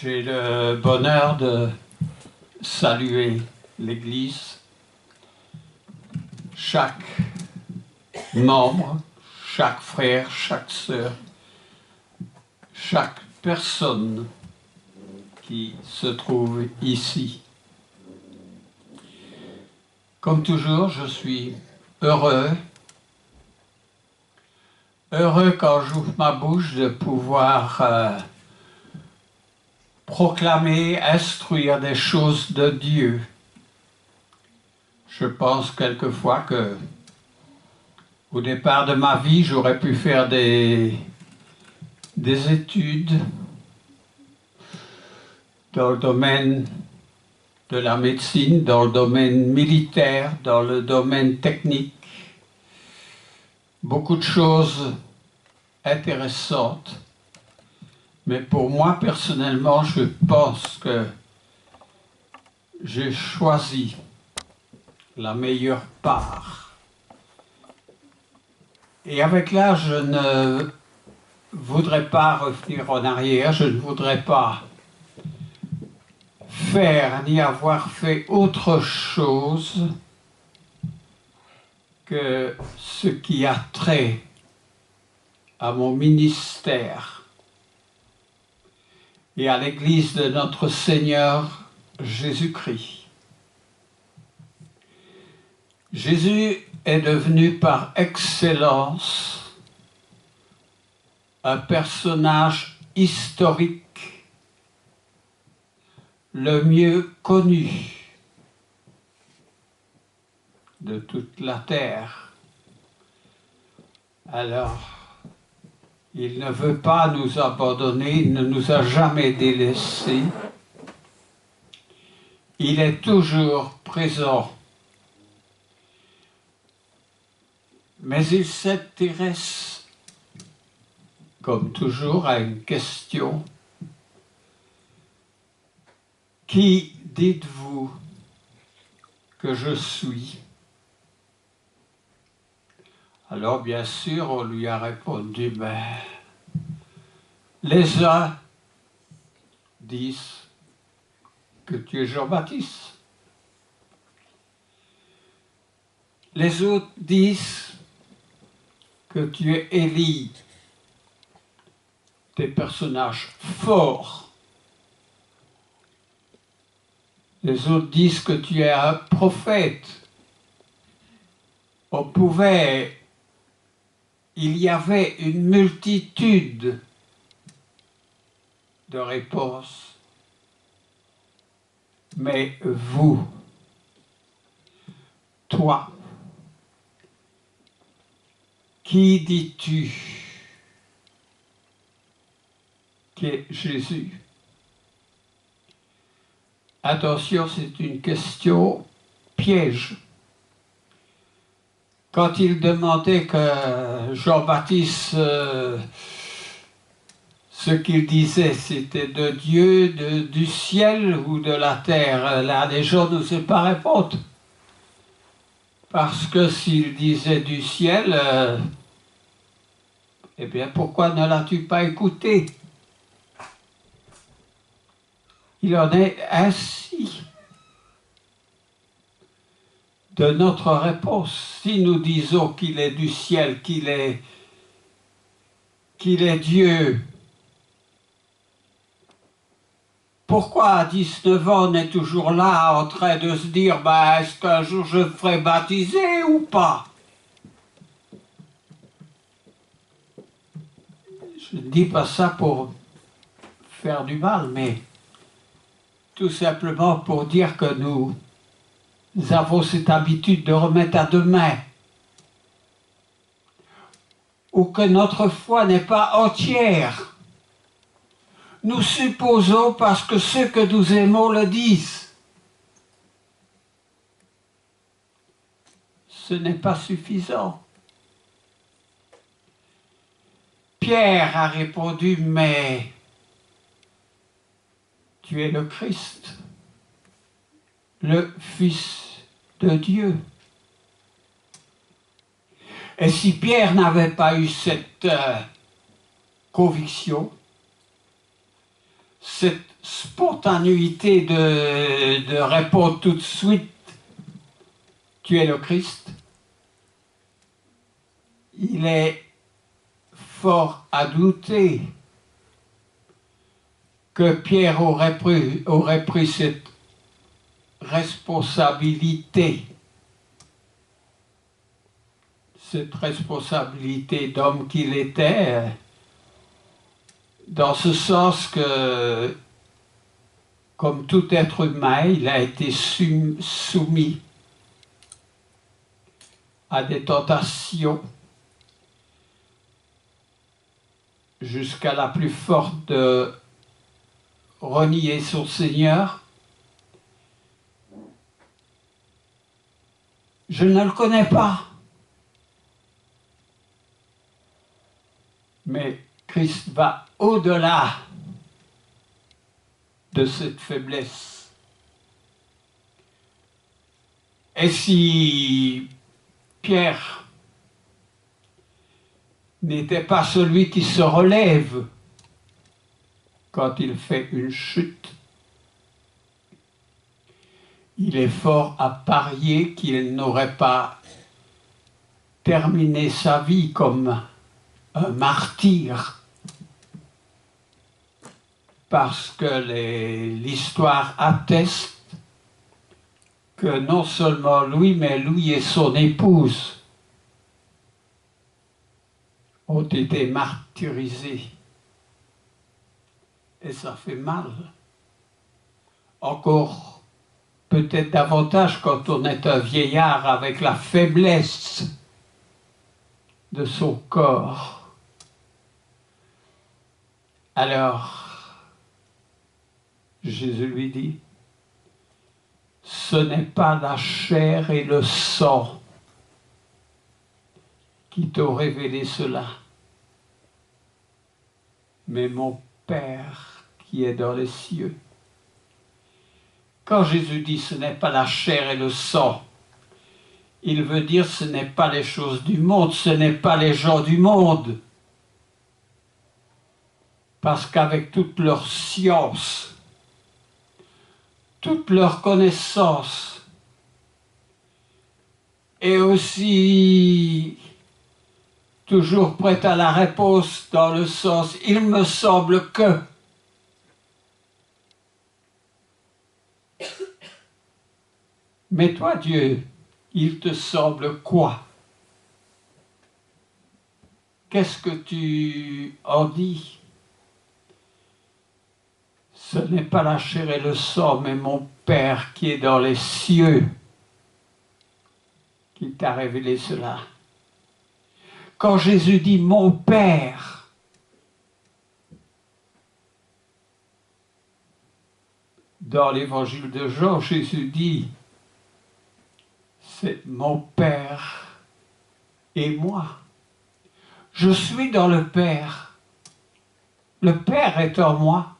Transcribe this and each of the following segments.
J'ai le bonheur de saluer l'Église, chaque membre, chaque frère, chaque sœur, chaque personne qui se trouve ici. Comme toujours, je suis heureux quand j'ouvre ma bouche de pouvoir proclamer, instruire des choses de Dieu. Je pense quelquefois que au départ de ma vie, j'aurais pu faire des études dans le domaine de la médecine, dans le domaine militaire, dans le domaine technique. Beaucoup de choses intéressantes. Mais pour moi, personnellement, je pense que j'ai choisi la meilleure part. Et avec là, je ne voudrais pas revenir en arrière, je ne voudrais pas faire ni avoir fait autre chose que ce qui a trait à mon ministère et à l'Église de notre Seigneur Jésus-Christ. Jésus est devenu par excellence un personnage historique le mieux connu de toute la terre. Alors, il ne veut pas nous abandonner, il ne nous a jamais délaissés. Il est toujours présent. Mais il s'intéresse, comme toujours, à une question. Qui dites-vous que je suis? Alors, bien sûr, on lui a répondu, mais les uns disent que tu es Jean-Baptiste. Les autres disent que tu es Élie. Des personnages forts. Les autres disent que tu es un prophète. Il y avait une multitude de réponses. Mais vous, toi, qui dis-tu qu'est Jésus? Attention, c'est une question piège. Quand il demandait que Jean-Baptiste, ce qu'il disait, c'était de Dieu, du ciel ou de la terre, là, les gens ne savaient pas répondre. Parce que s'il disait du ciel, eh bien, pourquoi ne l'as-tu pas écouté? Il en est ainsi de notre réponse. Si nous disons qu'il est du ciel, qu'il est Dieu, pourquoi à 19 ans on est toujours là en train de se dire est-ce qu'un jour je ferai baptiser ou pas? Je ne dis pas ça pour faire du mal, mais tout simplement pour dire que nous avons cette habitude de remettre à demain, ou que notre foi n'est pas entière. Nous supposons parce que ceux que nous aimons le disent. Ce n'est pas suffisant. Pierre a répondu, mais tu es le Christ, le Fils de Dieu. Et si Pierre n'avait pas eu cette conviction, cette spontanéité de répondre tout de suite, tu es le Christ, il est fort à douter que Pierre aurait pris cette responsabilité d'homme qu'il était, dans ce sens que, comme tout être humain, il a été soumis à des tentations jusqu'à la plus forte de renier son Seigneur. Je ne le connais pas. Mais Christ va au-delà de cette faiblesse. Et si Pierre n'était pas celui qui se relève quand il fait une chute, il est fort à parier qu'il n'aurait pas terminé sa vie comme un martyr, parce que l'histoire atteste que non seulement lui, mais lui et son épouse ont été martyrisés. Et ça fait mal. Encore peut-être davantage quand on est un vieillard avec la faiblesse de son corps. Alors, Jésus lui dit, ce n'est pas la chair et le sang qui t'ont révélé cela, mais mon Père qui est dans les cieux. Quand Jésus dit ce n'est pas la chair et le sang, il veut dire ce n'est pas les choses du monde, ce n'est pas les gens du monde. Parce qu'avec toute leur science, toute leur connaissance, et aussi toujours prête à la réponse dans le sens « il me semble que ». Mais toi, Dieu, il te semble quoi? Qu'est-ce que tu en dis? Ce n'est pas la chair et le sang, mais mon Père qui est dans les cieux qui t'a révélé cela. Quand Jésus dit « mon Père », dans l'évangile de Jean, Jésus dit « c'est mon Père et moi. Je suis dans le Père. Le Père est en moi. »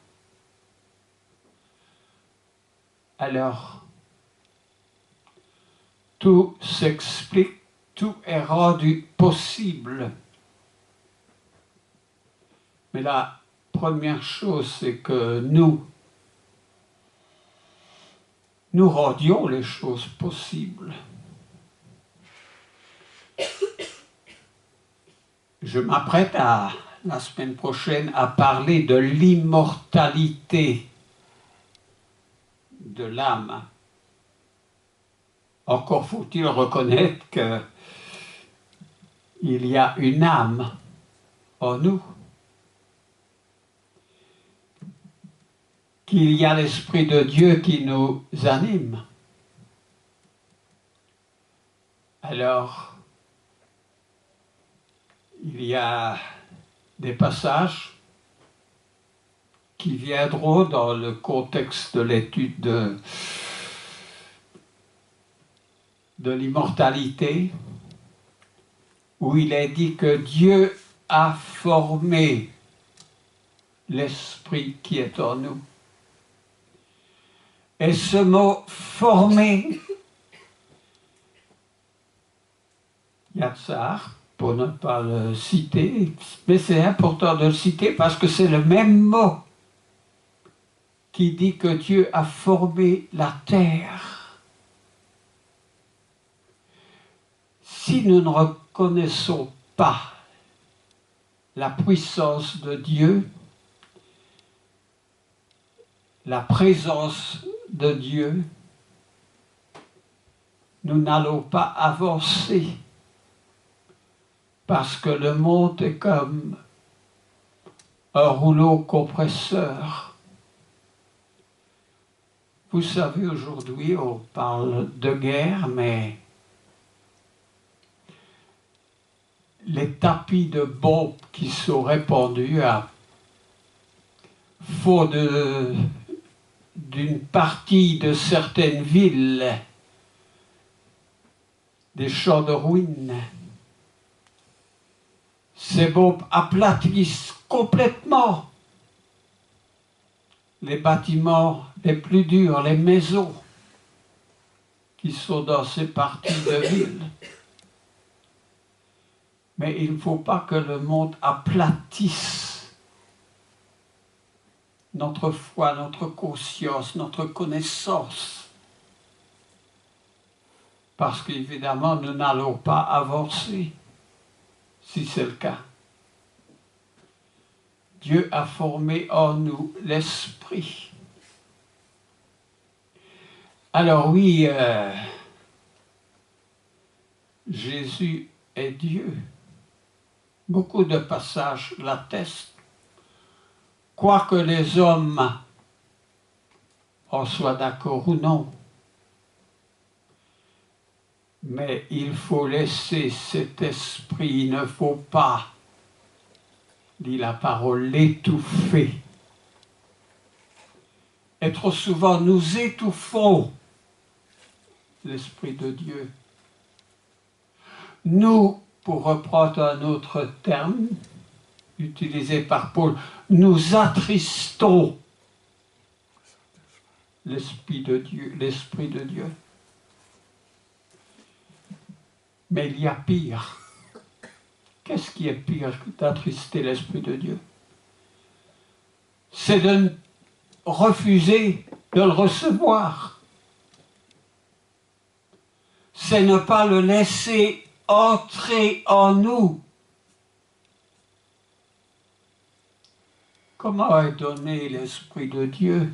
Alors, tout s'explique, tout est rendu possible. Mais la première chose, c'est que nous rendions les choses possibles. Je m'apprête la semaine prochaine à parler de l'immortalité de l'âme. Encore faut-il reconnaître qu'il y a une âme en nous, qu'il y a l'Esprit de Dieu qui nous anime. Alors, il y a des passages qui viendront dans le contexte de l'étude de l'immortalité, où il est dit que Dieu a formé l'esprit qui est en nous. Et ce mot « former », Yatsar, pour ne pas le citer, mais c'est important de le citer parce que c'est le même mot qui dit que Dieu a formé la terre. Si nous ne reconnaissons pas la puissance de Dieu, la présence de Dieu, nous n'allons pas avancer parce que le monde est comme un rouleau compresseur. Vous savez, aujourd'hui, on parle de guerre, mais les tapis de bombes qui sont répandus font d'une partie de certaines villes des champs de ruines. Ces bombes aplatissent complètement les bâtiments les plus durs, les maisons qui sont dans ces parties de ville. Mais il ne faut pas que le monde aplatisse notre foi, notre conscience, notre connaissance. Parce qu'évidemment, nous n'allons pas avancer si c'est le cas. Dieu a formé en nous l'esprit. Alors oui, Jésus est Dieu. Beaucoup de passages l'attestent. Quoique les hommes en soient d'accord ou non, mais il faut laisser cet esprit, il ne faut pas, dit la parole, l'étouffer. Et trop souvent, nous étouffons l'Esprit de Dieu. Nous, pour reprendre un autre terme utilisé par Paul, nous attristons l'Esprit de Dieu, l'Esprit de Dieu. Mais il y a pire. Qu'est-ce qui est pire que d'attrister l'Esprit de Dieu? C'est de refuser de le recevoir. C'est ne pas le laisser entrer en nous. Comment est donné l'Esprit de Dieu?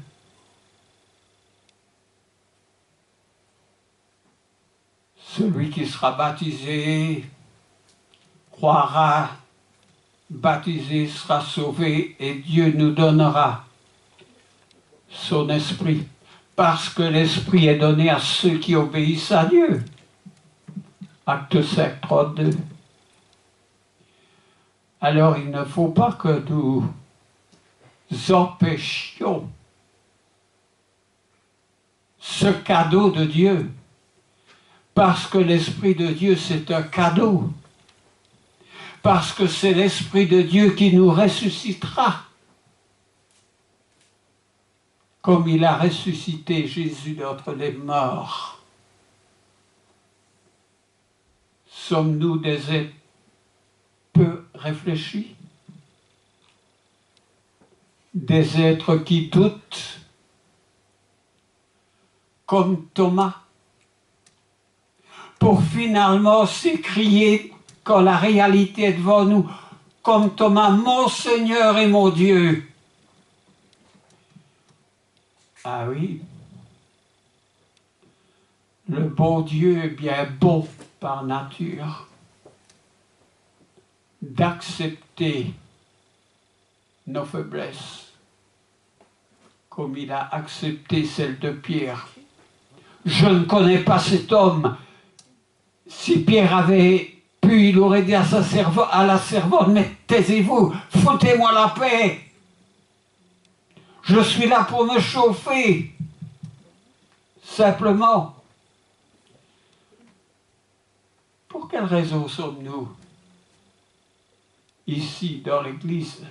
Celui qui sera baptisé, croira, baptisé, sera sauvé, et Dieu nous donnera son esprit. Parce que l'esprit est donné à ceux qui obéissent à Dieu. Acte 5, 32. Alors il ne faut pas que nous empêchions ce cadeau de Dieu. Parce que l'Esprit de Dieu, c'est un cadeau. Parce que c'est l'Esprit de Dieu qui nous ressuscitera. Comme il a ressuscité Jésus d'entre les morts. Sommes-nous des êtres peu réfléchis? Des êtres qui doutent? Comme Thomas? Pour finalement s'écrier quand la réalité est devant nous, comme Thomas, mon Seigneur et mon Dieu. Ah oui, le bon Dieu est bien bon par nature, d'accepter nos faiblesses, comme il a accepté celle de Pierre. Je ne connais pas cet homme. Si Pierre avait pu, il aurait dit à la servante, mais taisez-vous, foutez-moi la paix. Je suis là pour me chauffer. Simplement. Pour quelle raison sommes-nous ici dans l'église?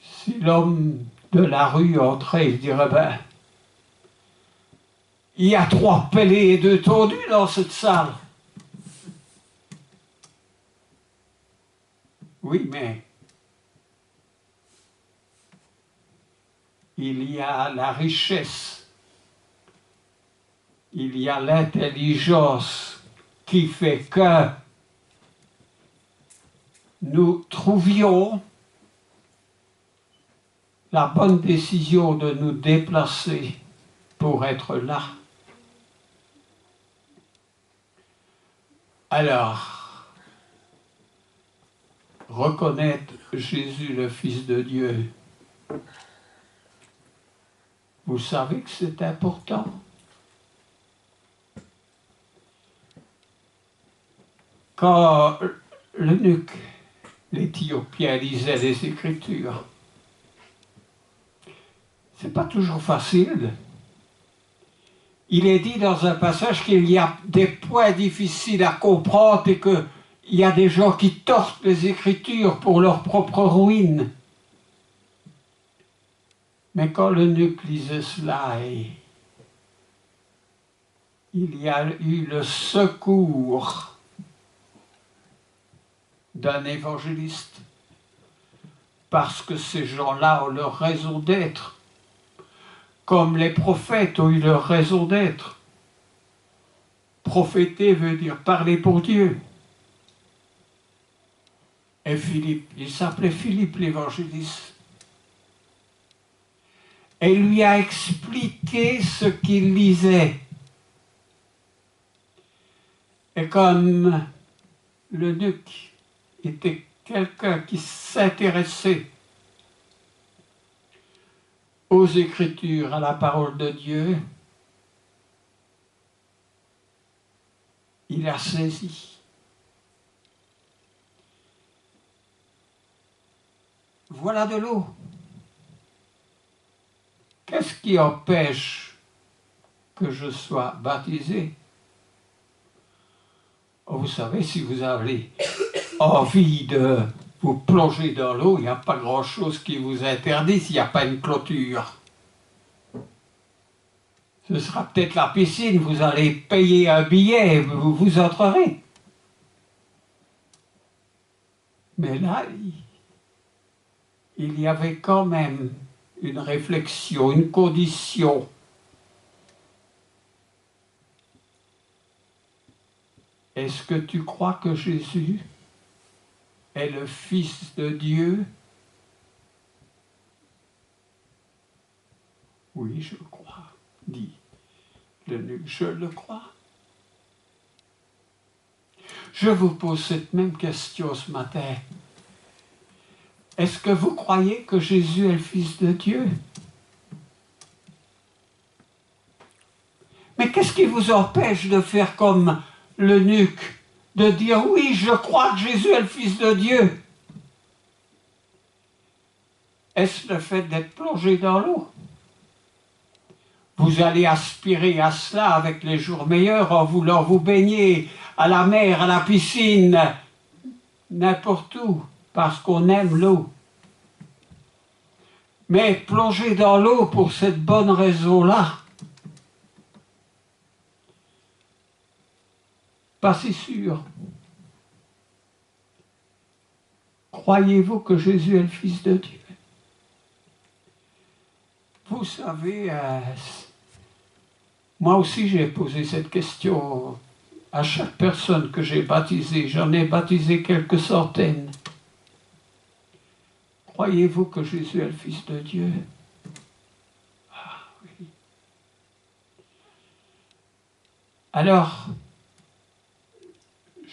Si l'homme de la rue entrait, il dirait, ben, il y a 3 pellets et 2 tondus dans cette salle. Oui, mais il y a la richesse, il y a l'intelligence qui fait que nous trouvions la bonne décision de nous déplacer pour être là. Alors, reconnaître Jésus le Fils de Dieu, vous savez que c'est important. Quand l'eunuque, l'Éthiopien, lisait les Écritures, c'est pas toujours facile. Il est dit dans un passage qu'il y a des points difficiles à comprendre et qu'il y a des gens qui tortent les Écritures pour leur propre ruine. Mais quand l'eunuque lisait cela, il y a eu le secours d'un évangéliste, parce que ces gens-là ont leur raison d'être, comme les prophètes ont eu leur raison d'être. Prophéter veut dire parler pour Dieu. Et Philippe, il s'appelait Philippe l'évangéliste, et lui a expliqué ce qu'il lisait. Et comme l'eunuque était quelqu'un qui s'intéressait aux Écritures, à la parole de Dieu, il a saisi. Voilà de l'eau. Qu'est-ce qui empêche que je sois baptisé? Oh, vous savez, si vous avez envie de vous plonger dans l'eau, il n'y a pas grand-chose qui vous interdit s'il n'y a pas une clôture. Ce sera peut-être la piscine, vous allez payer un billet et vous entrerez. Mais là, il y avait quand même une réflexion, une condition. Est-ce que tu crois que Jésus est le Fils de Dieu? Oui, je le crois, dit l'eunuque, je le crois. Je vous pose cette même question ce matin. Est-ce que vous croyez que Jésus est le Fils de Dieu? Mais qu'est-ce qui vous empêche de faire comme l'eunuque, de dire oui, je crois que Jésus est le Fils de Dieu? Est-ce le fait d'être plongé dans l'eau? Vous allez aspirer à cela avec les jours meilleurs en voulant vous baigner à la mer, à la piscine, n'importe où, parce qu'on aime l'eau. Mais plonger dans l'eau pour cette bonne raison-là, pas si sûr. Croyez-vous que Jésus est le Fils de Dieu? Vous savez, moi aussi j'ai posé cette question à chaque personne que j'ai baptisée. J'en ai baptisé quelques centaines. Croyez-vous que Jésus est le Fils de Dieu? Ah oui. Alors,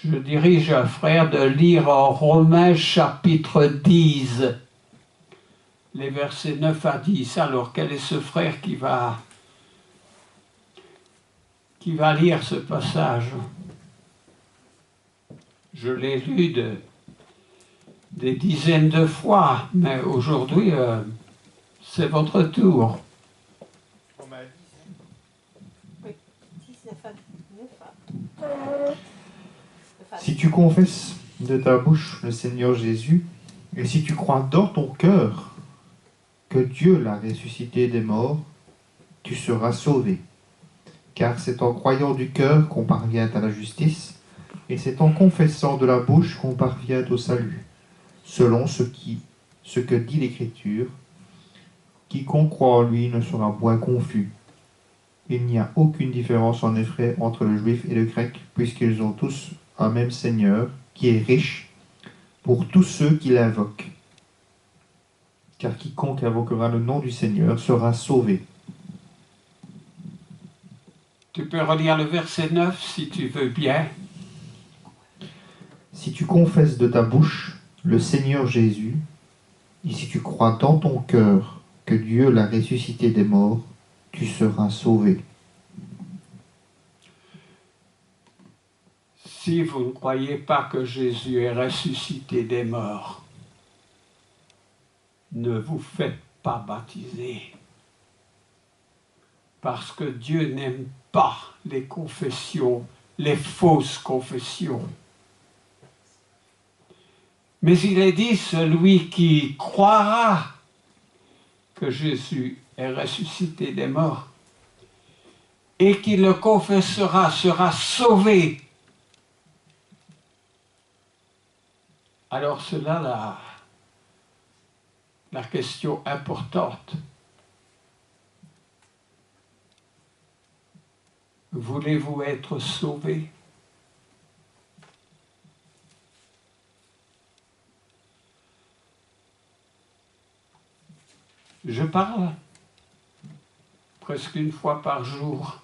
je dirige un frère de lire en Romains chapitre 10, les versets 9 à 10. Alors, quel est ce frère qui va lire ce passage? Je l'ai lu des dizaines de fois, mais aujourd'hui, c'est votre tour. Si tu confesses de ta bouche le Seigneur Jésus, et si tu crois dans ton cœur que Dieu l'a ressuscité des morts, tu seras sauvé. Car c'est en croyant du cœur qu'on parvient à la justice, et c'est en confessant de la bouche qu'on parvient au salut, selon ce que dit l'Écriture. Quiconque croit en lui ne sera point confus. Il n'y a aucune différence en effet entre le juif et le grec, puisqu'ils ont tous un même Seigneur, qui est riche pour tous ceux qui l'invoquent. Car quiconque invoquera le nom du Seigneur sera sauvé. Tu peux relire le verset 9 si tu veux bien. Si tu confesses de ta bouche le Seigneur Jésus, et si tu crois dans ton cœur que Dieu l'a ressuscité des morts, tu seras sauvé. Si vous ne croyez pas que Jésus est ressuscité des morts, ne vous faites pas baptiser. Parce que Dieu n'aime pas les confessions, les fausses confessions. Mais il est dit, celui qui croira que Jésus est ressuscité des morts et qui le confessera sera sauvé. Alors cela, la question importante. Voulez-vous être sauvé? Je parle presque une fois par jour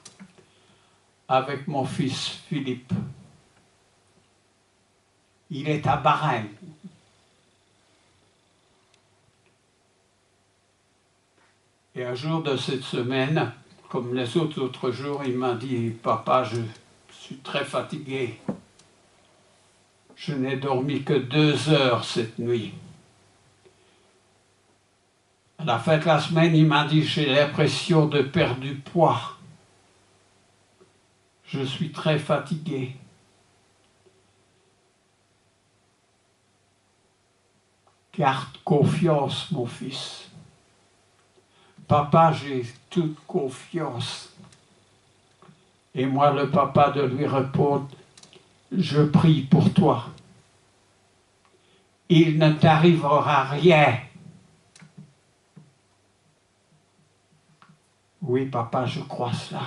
avec mon fils Philippe. Il est à Bahreïn. Et un jour de cette semaine, comme les autres jours, il m'a dit « Papa, je suis très fatigué. Je n'ai dormi que 2 heures cette nuit. » À la fin de la semaine, il m'a dit « J'ai l'impression de perdre du poids. Je suis très fatigué. » Garde confiance, mon fils. Papa, j'ai toute confiance. Et moi, le papa, de lui répondre, je prie pour toi. Il ne t'arrivera rien. Oui, papa, je crois cela.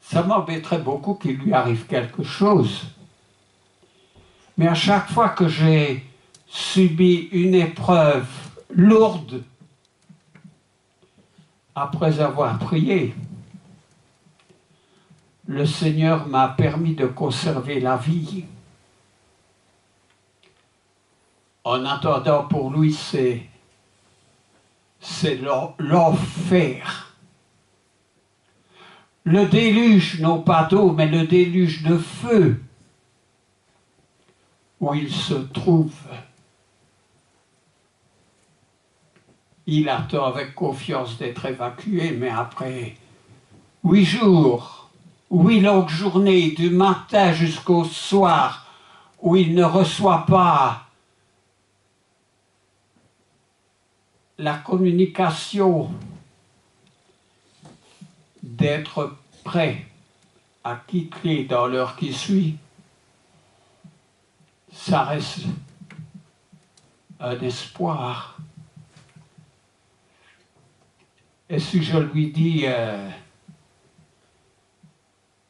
Ça m'embêterait beaucoup qu'il lui arrive quelque chose. Mais à chaque fois que j'ai subi une épreuve lourde, après avoir prié, le Seigneur m'a permis de conserver la vie. En attendant, pour lui, c'est l'enfer. Le déluge, non pas d'eau, mais le déluge de feu, où il se trouve. Il attend avec confiance d'être évacué, mais après 8 jours, 8 longues journées, du matin jusqu'au soir, où il ne reçoit pas la communication d'être prêt à quitter dans l'heure qui suit, ça reste un espoir. Et si je lui dis,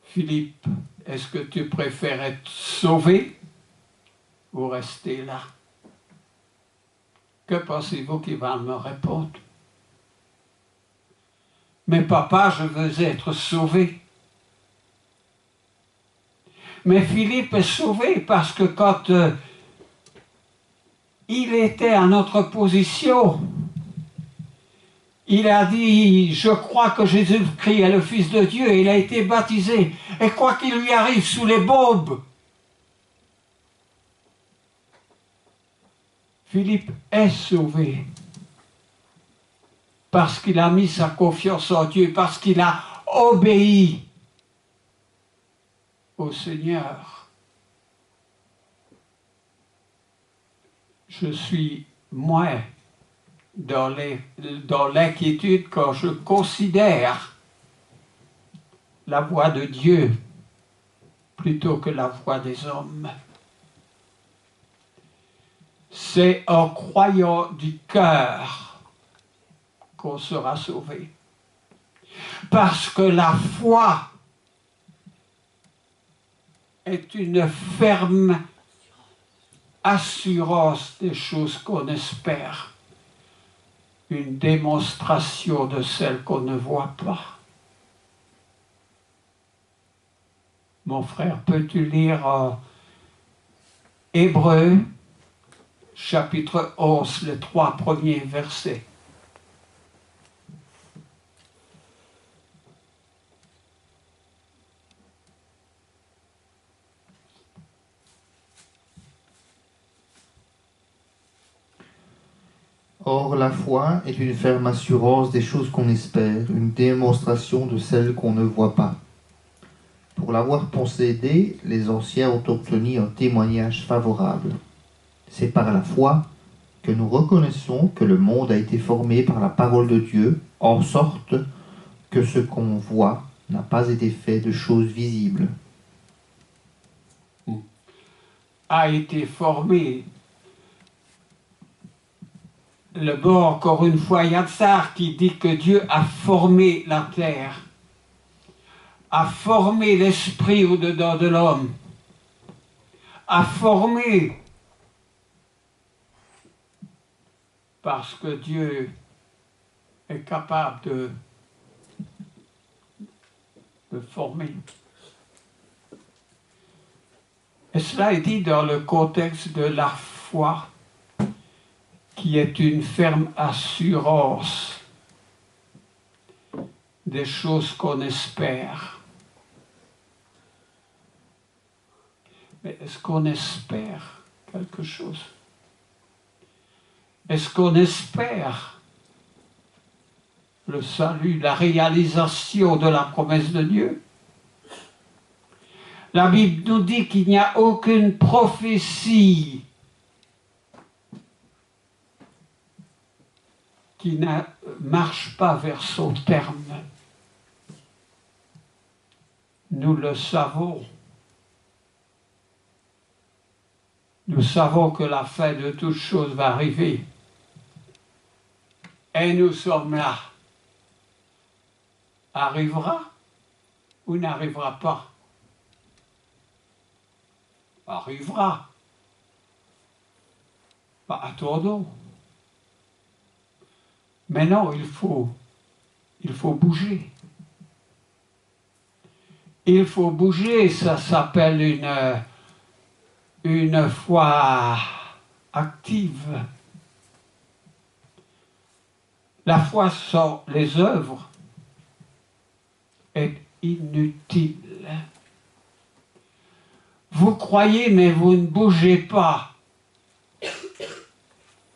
Philippe, est-ce que tu préfères être sauvé ou rester là? Que pensez-vous qu'il va me répondre? Mais papa, je veux être sauvé. Mais Philippe est sauvé parce que quand il était à notre position, il a dit, je crois que Jésus-Christ est le Fils de Dieu, et il a été baptisé. Et quoi qu'il lui arrive sous les bombes, Philippe est sauvé. Parce qu'il a mis sa confiance en Dieu, parce qu'il a obéi au Seigneur. Je suis moins dans l'inquiétude quand je considère la voix de Dieu plutôt que la voix des hommes. C'est en croyant du cœur qu'on sera sauvé. Parce que la foi est une ferme assurance des choses qu'on espère, une démonstration de celles qu'on ne voit pas. Mon frère, peux-tu lire Hébreux, chapitre 11, les 3 premiers versets? Or, la foi est une ferme assurance des choses qu'on espère, une démonstration de celles qu'on ne voit pas. Pour l'avoir possédé, les anciens ont obtenu un témoignage favorable. C'est par la foi que nous reconnaissons que le monde a été formé par la parole de Dieu, en sorte que ce qu'on voit n'a pas été fait de choses visibles. A été formé. Le mot, encore une fois, Yatsar, qui dit que Dieu a formé la terre, a formé l'esprit au-dedans de l'homme, a formé, parce que Dieu est capable de former. Et cela est dit dans le contexte de la foi, qui est une ferme assurance des choses qu'on espère. Mais est-ce qu'on espère quelque chose? Est-ce qu'on espère le salut, la réalisation de la promesse de Dieu? La Bible nous dit qu'il n'y a aucune prophétie qui ne marche pas vers son terme. Nous le savons. Nous savons que la fin de toutes choses va arriver. Et nous sommes là. Arrivera ou n'arrivera pas? Arrivera. Bah, attendons. Mais non, il faut bouger. Il faut bouger, ça s'appelle une foi active. La foi sans les œuvres est inutile. Vous croyez, mais vous ne bougez pas.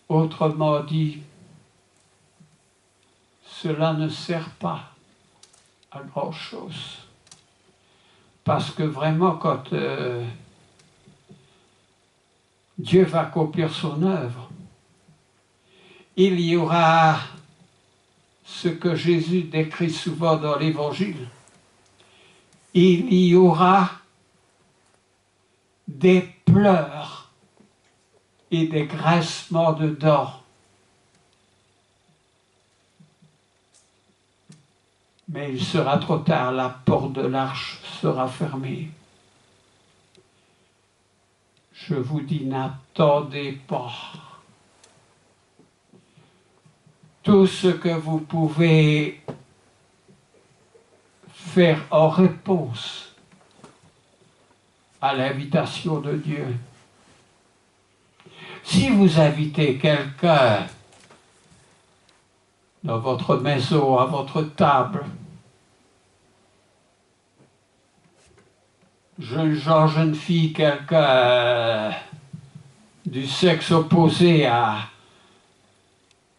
Autrement dit, cela ne sert pas à grand-chose. Parce que vraiment, quand Dieu va accomplir son œuvre, il y aura ce que Jésus décrit souvent dans l'Évangile. Il y aura des pleurs et des grincements de dents. Mais il sera trop tard, la porte de l'arche sera fermée. Je vous dis, n'attendez pas. Tout ce que vous pouvez faire en réponse à l'invitation de Dieu. Si vous invitez quelqu'un dans votre maison, à votre table, jeune gens, jeune fille, quelqu'un du sexe opposé à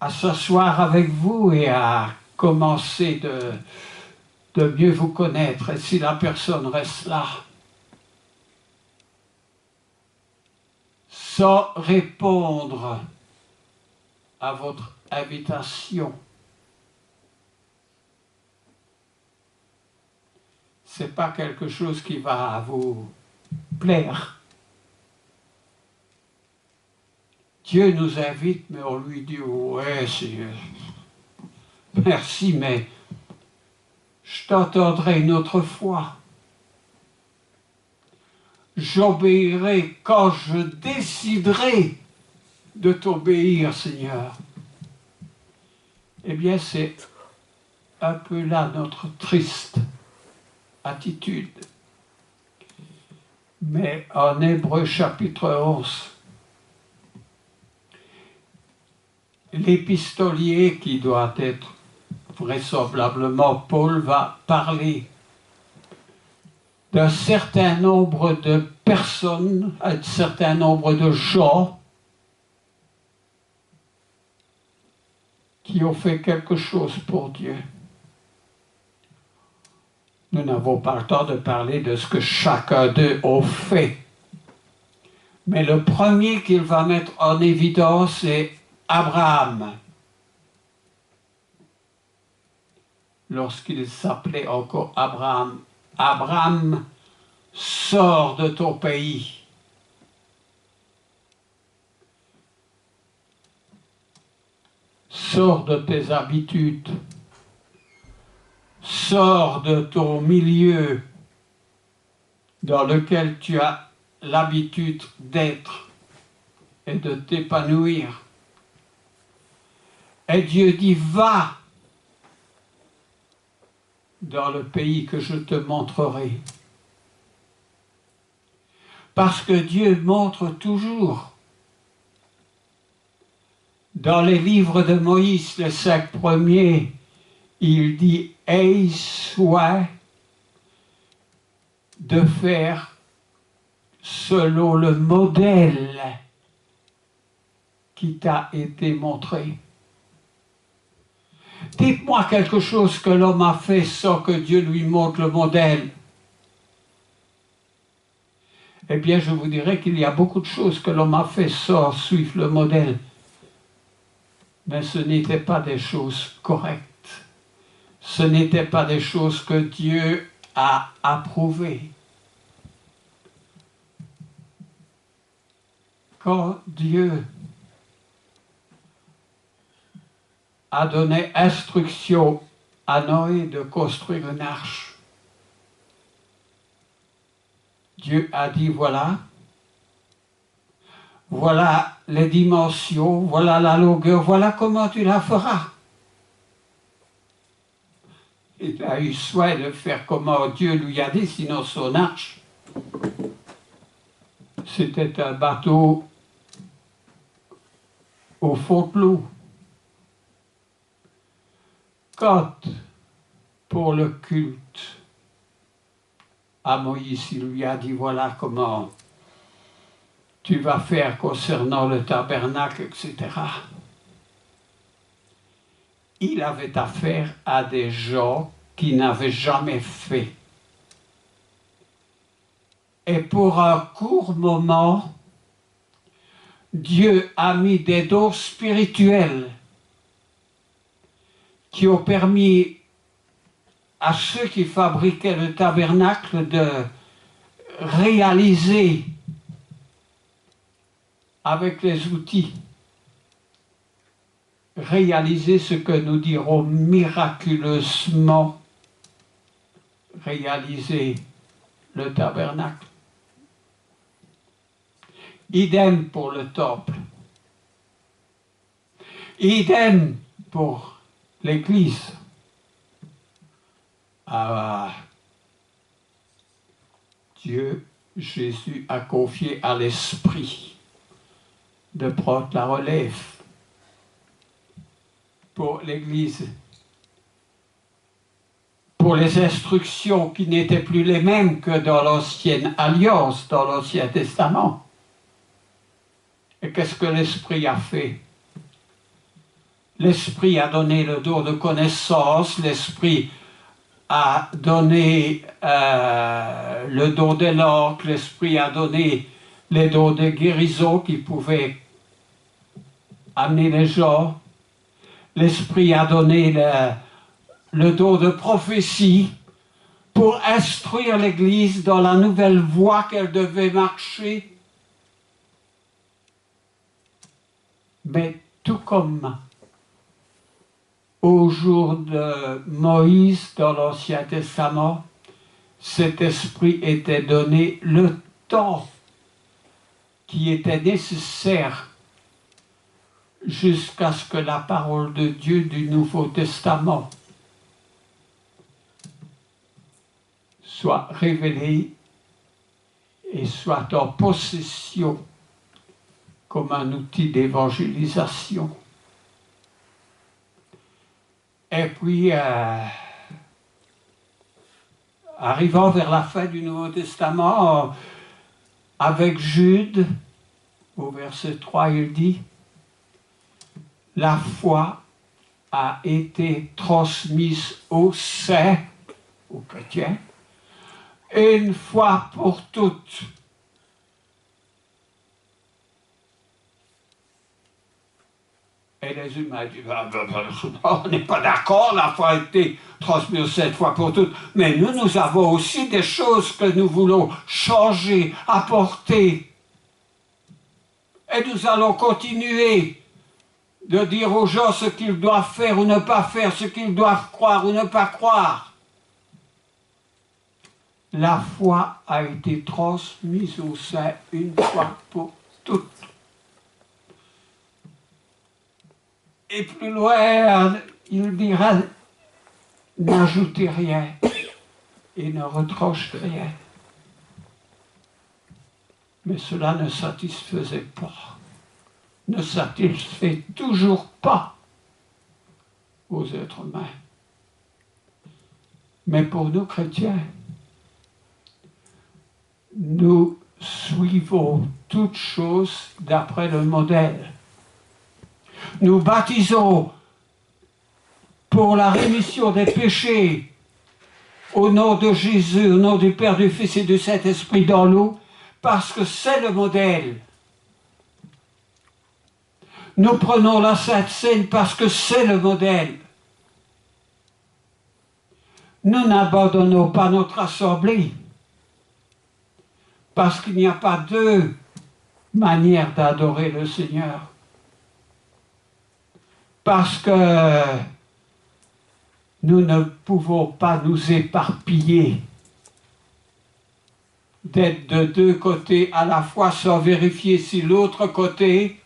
s'asseoir avec vous et à commencer de mieux vous connaître. Et si la personne reste là, sans répondre à votre invitation, c'est pas quelque chose qui va vous plaire. Dieu nous invite, mais on lui dit, ouais, merci, mais je t'entendrai une autre fois. J'obéirai quand je déciderai de t'obéir, Seigneur. Eh bien, c'est un peu là notre triste attitude. Mais en Hébreux chapitre 11, l'épistolier qui doit être vraisemblablement Paul va parler d'un certain nombre de personnes, un certain nombre de gens qui ont fait quelque chose pour Dieu. Nous n'avons pas le temps de parler de ce que chacun d'eux a fait. Mais le premier qu'il va mettre en évidence, c'est Abraham. Lorsqu'il s'appelait encore Abraham. Abraham, sors de ton pays. Sors de tes habitudes. Sors de ton milieu dans lequel tu as l'habitude d'être et de t'épanouir. Et Dieu dit, va dans le pays que je te montrerai. Parce que Dieu montre toujours. Dans les livres de Moïse, les 5 premiers, il dit, aie soin de faire selon le modèle qui t'a été montré. Dites-moi quelque chose que l'homme a fait sans que Dieu lui montre le modèle. Eh bien, je vous dirais qu'il y a beaucoup de choses que l'homme a fait sans suivre le modèle. Mais ce n'étaient pas des choses correctes. Ce n'étaient pas des choses que Dieu a approuvées. Quand Dieu a donné instruction à Noé de construire une arche, Dieu a dit, voilà les dimensions, voilà la longueur, voilà comment tu la feras. Il a eu soin de faire comment Dieu lui a dit, sinon son arche, c'était un bateau au fond de l'eau. Quand, pour le culte, à Moïse, il lui a dit, voilà comment tu vas faire concernant le tabernacle, etc. Il avait affaire à des gens qui n'avaient jamais fait. Et pour un court moment, Dieu a mis des dons spirituels qui ont permis à ceux qui fabriquaient le tabernacle de réaliser avec les outils, réaliser ce que nous dirons miraculeusement, réaliser le tabernacle. Idem pour le temple. Idem pour l'Église. Dieu, Jésus a confié à l'Esprit de prendre la relève pour l'Église, pour les instructions qui n'étaient plus les mêmes que dans l'Ancienne Alliance, dans l'Ancien Testament. Et qu'est-ce que l'Esprit a fait? L'Esprit a donné le don de connaissance, l'Esprit a donné le don des langues, l'Esprit a donné les dons de guérison qui pouvaient amener les gens. L'Esprit a donné le don de prophétie pour instruire l'Église dans la nouvelle voie qu'elle devait marcher. Mais tout comme au jour de Moïse dans l'Ancien Testament, cet esprit était donné le temps qui était nécessaire jusqu'à ce que la parole de Dieu du Nouveau Testament soit révélée et soit en possession comme un outil d'évangélisation. Et puis, arrivant vers la fin du Nouveau Testament, avec Jude, au verset 3, il dit « La foi a été transmise aux saints, aux chrétiens, une fois pour toutes. » Et les humains disent on n'est pas d'accord, la foi a été transmise cette fois pour toutes. Mais nous avons aussi des choses que nous voulons changer, apporter. Et nous allons continuer de dire aux gens ce qu'ils doivent faire ou ne pas faire, ce qu'ils doivent croire ou ne pas croire. La foi a été transmise aux saints une fois pour toutes. Et plus loin, il dira, n'ajoutez rien et ne retranchez rien. Mais cela ne satisfaisait pas, ne satisfait toujours pas aux êtres humains. Mais pour nous chrétiens, nous suivons toutes choses d'après le modèle. Nous baptisons pour la rémission des péchés au nom de Jésus, au nom du Père, du Fils et du Saint-Esprit dans l'eau, parce que c'est le modèle. Nous prenons la Sainte Seine parce que c'est le modèle. Nous n'abandonnons pas notre assemblée parce qu'il n'y a pas deux manières d'adorer le Seigneur. Parce que nous ne pouvons pas nous éparpiller, d'être de deux côtés à la fois sans vérifier si l'autre côté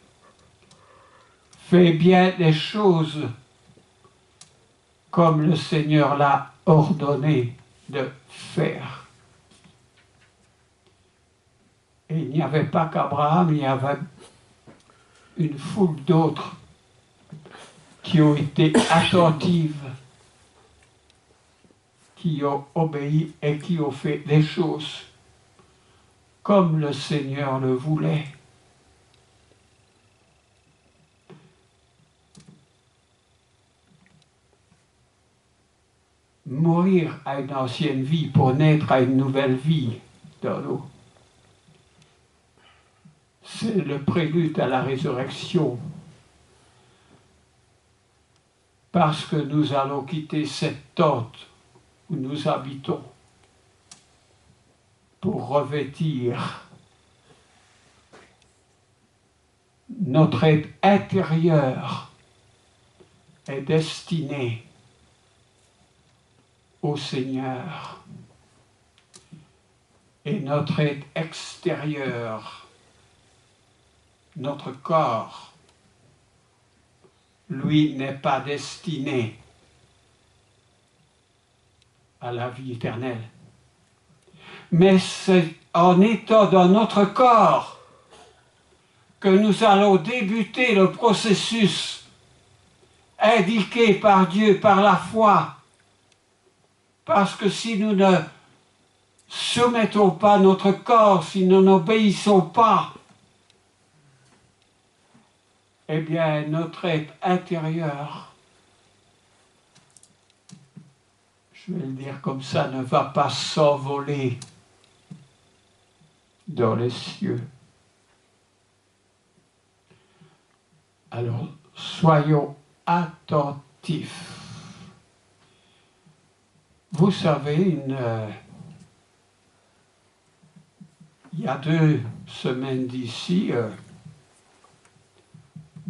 fait bien les choses comme le Seigneur l'a ordonné de faire. Et il n'y avait pas qu'Abraham, il y avait une foule d'autres qui ont été attentives, qui ont obéi et qui ont fait les choses comme le Seigneur le voulait. Mourir à une ancienne vie pour naître à une nouvelle vie dans l'eau. C'est le prélude à la résurrection. Parce que nous allons quitter cette tente où nous habitons pour revêtir notre être intérieur est destiné au Seigneur et notre être extérieur, notre corps, lui n'est pas destiné à la vie éternelle. Mais c'est en étant dans notre corps que nous allons débuter le processus indiqué par Dieu, par la foi. Parce que si nous ne soumettons pas notre corps, si nous n'obéissons pas, eh bien, notre être intérieur, je vais le dire comme ça, ne va pas s'envoler dans les cieux. Alors, soyons attentifs. Vous savez, il y a 2 semaines d'ici,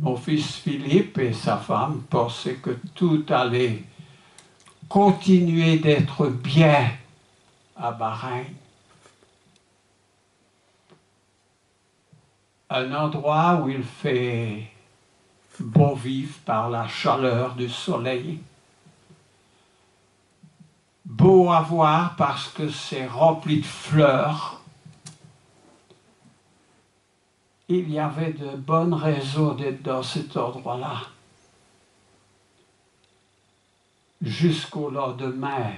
Mon fils Philippe et sa femme pensaient que tout allait continuer d'être bien à Bahreïn. Un endroit où il fait beau vivre par la chaleur du soleil. Beau à voir parce que c'est rempli de fleurs. Il y avait de bonnes raisons d'être dans cet endroit-là. Jusqu'au lendemain,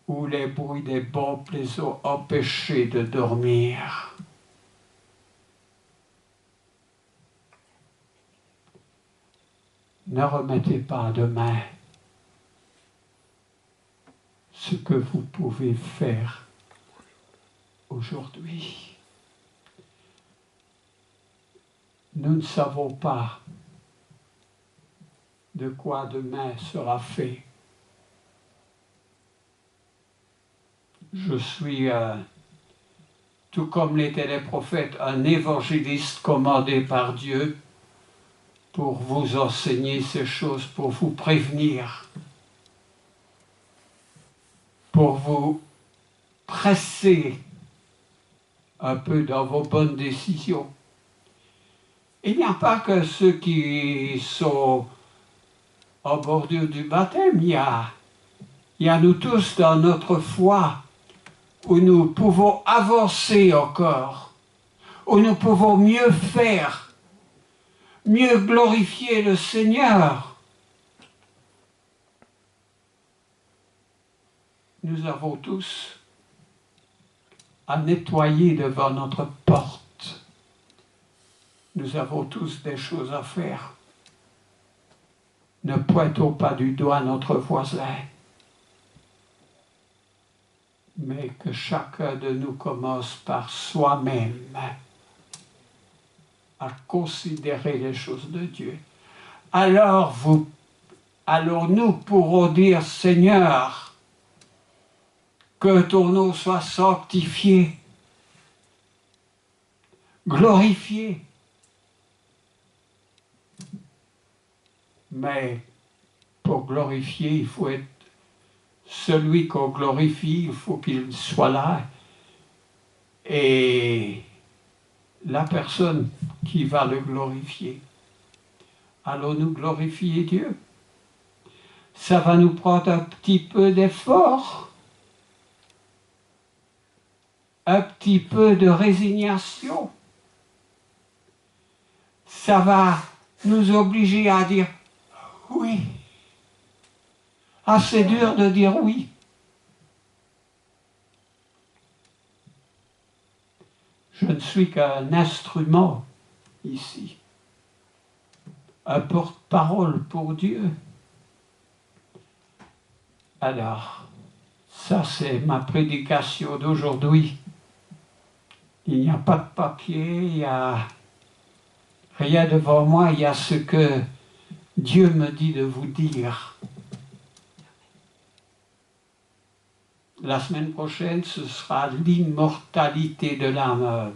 où les bruits des bombes les ont empêchés de dormir. Ne remettez pas demain ce que vous pouvez faire aujourd'hui. Nous ne savons pas de quoi demain sera fait. Je suis, tout comme l'étaient les prophètes, un évangéliste commandé par Dieu pour vous enseigner ces choses, pour vous prévenir, pour vous presser un peu dans vos bonnes décisions. Il n'y a pas que ceux qui sont en bordure du baptême, il y a nous tous dans notre foi où nous pouvons avancer encore, où nous pouvons mieux faire, mieux glorifier le Seigneur. Nous avons tous à nettoyer devant notre porte. Nous avons tous des choses à faire. Ne pointons pas du doigt notre voisin, mais que chacun de nous commence par soi-même à considérer les choses de Dieu. Alors nous pourrons dire, Seigneur, que ton nom soit sanctifié, glorifié. Mais pour glorifier, il faut être celui qu'on glorifie, il faut qu'il soit là. Et la personne qui va le glorifier. Allons-nous glorifier Dieu? Ça va nous prendre un petit peu d'effort, un petit peu de résignation. Ça va nous obliger à dire oui. Ah, c'est dur de dire oui. Je ne suis qu'un instrument ici, un porte-parole pour Dieu. Alors, ça c'est ma prédication d'aujourd'hui. Il n'y a pas de papier, il n'y a rien devant moi, il y a ce que Dieu me dit de vous dire. La semaine prochaine, ce sera l'immortalité de l'âme.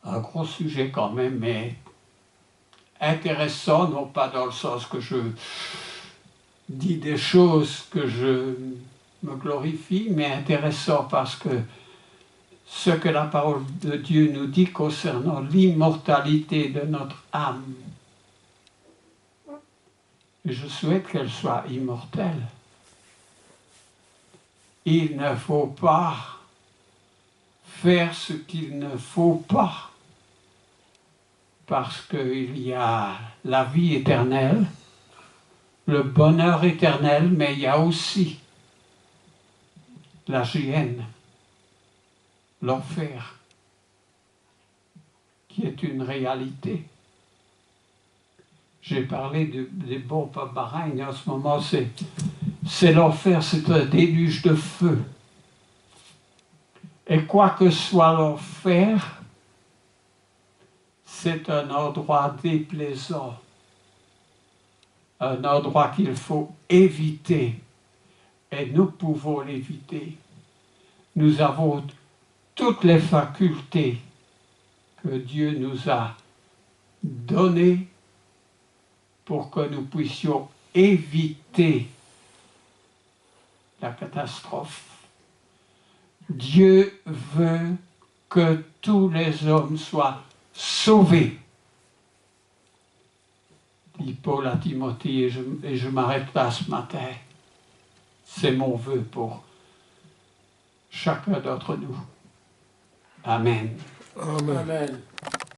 Un gros sujet quand même, mais intéressant, non pas dans le sens que je dis des choses que je me glorifie, mais intéressant parce que ce que la parole de Dieu nous dit concernant l'immortalité de notre âme. Et je souhaite qu'elle soit immortelle. Il ne faut pas faire ce qu'il ne faut pas, parce qu'il y a la vie éternelle, le bonheur éternel, mais il y a aussi la géhenne, l'enfer, qui est une réalité. J'ai parlé des bombes à Bahreïn, en ce moment c'est l'enfer, c'est un déluge de feu. Et quoi que soit l'enfer, c'est un endroit déplaisant, un endroit qu'il faut éviter, et nous pouvons l'éviter. Nous avons toutes les facultés que Dieu nous a donné pour que nous puissions éviter la catastrophe. Dieu veut que tous les hommes soient sauvés. Dit Paul à Timothée, et je m'arrête là ce matin. C'est mon vœu pour chacun d'entre nous. Amen. Amen.